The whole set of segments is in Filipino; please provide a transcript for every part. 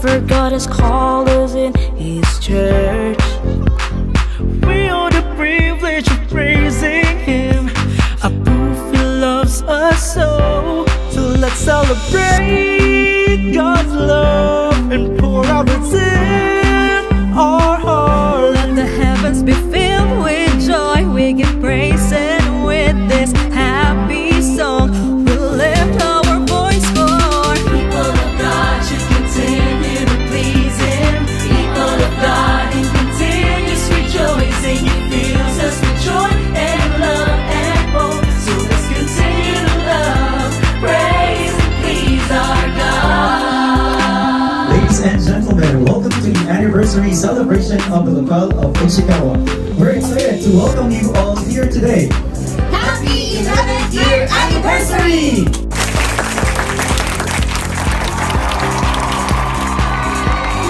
for God has called us in His church. We are the privilege of praising Him. A proof He loves us so. So let's celebrate God's love and pour out within our hearts. Let the heavens be filled with joy. We give praise, and with this happy song we'll lift our voice for. People of God should continue to please Him. People of God in continuous rejoicing. He fills us with joy and love and hope. So let's continue to love, praise, and please our God. Ladies and gentlemen, welcome to the anniversary celebration of the Local of Ishikawa. We're excited to welcome you all here today. Happy 11th year anniversary!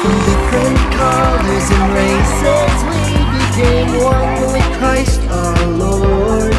Different colors and races, we became one with Christ our Lord.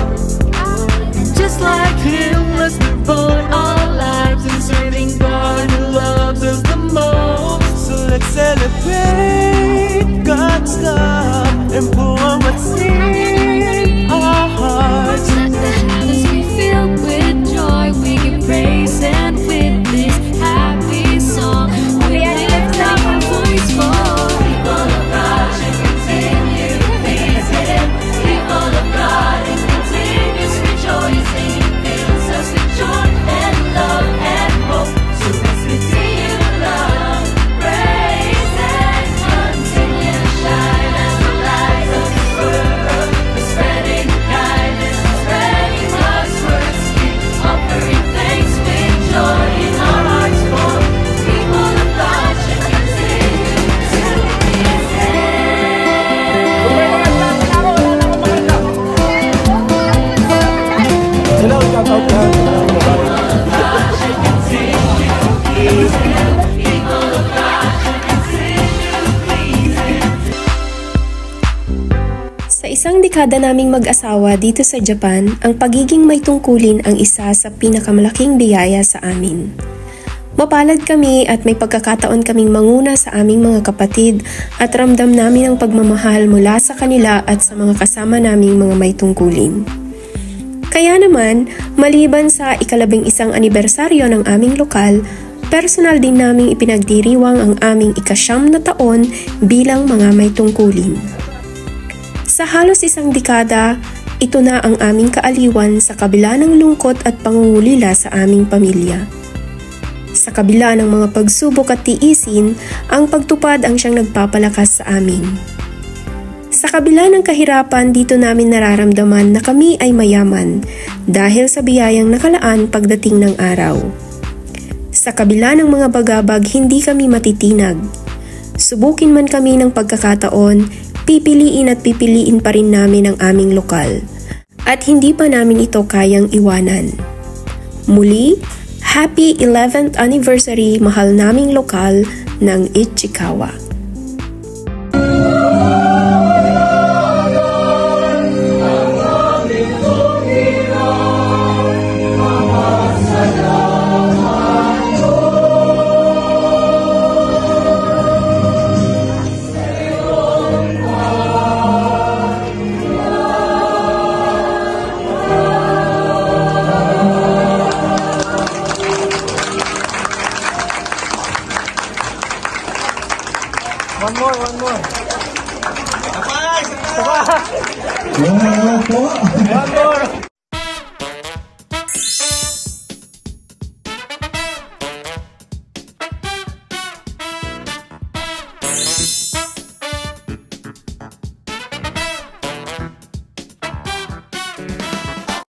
Just like Him, let's devote our lives in serving God who loves us the most. So let's celebrate God's love and pour what's in our hearts. Let the heavens be filled with joy. We give praise, and with this happy song we lift up our voice for. People of God should continue to please Him. People of God in continuous rejoicing. He fills us with joy and love and hope. So let's continue to love, praise, and continue to shine as the light of this world. We're spreading kindness, we're spreading God's words. Keep offering thanks with joy in our hearts for. People of God should continue to please Sa isang dekada naming mag-asawa dito sa Japan, ang pagiging may tungkulin ang isa sa pinakamalaking biyaya sa amin. Mapalad kami at may pagkakataon kaming manguna sa aming mga kapatid at ramdam namin ang pagmamahal mula sa kanila at sa mga kasama naming mga may tungkulin. Kaya naman, maliban sa ika-11 anibersaryo ng aming lokal, personal din naming ipinagdiriwang ang aming ika-9 na taon bilang mga may tungkulin. Sa halos isang dekada, ito na ang aming kaaliwan sa kabila ng lungkot at pangungulila sa aming pamilya. Sa kabila ng mga pagsubok at tiisin, ang pagtupad ang siyang nagpapalakas sa amin. Sa kabila ng kahirapan, dito namin nararamdaman na kami ay mayaman dahil sa biyayang nakalaan pagdating ng araw. Sa kabila ng mga bagabag, hindi kami matitinag. Subukin man kami ng pagkakataon, pipiliin at pipiliin pa rin namin ang aming lokal. At hindi pa namin ito kayang iwanan. Muli, Happy 11th Anniversary mahal naming lokal ng Ichikawa. One more. Sabay! One more. One more.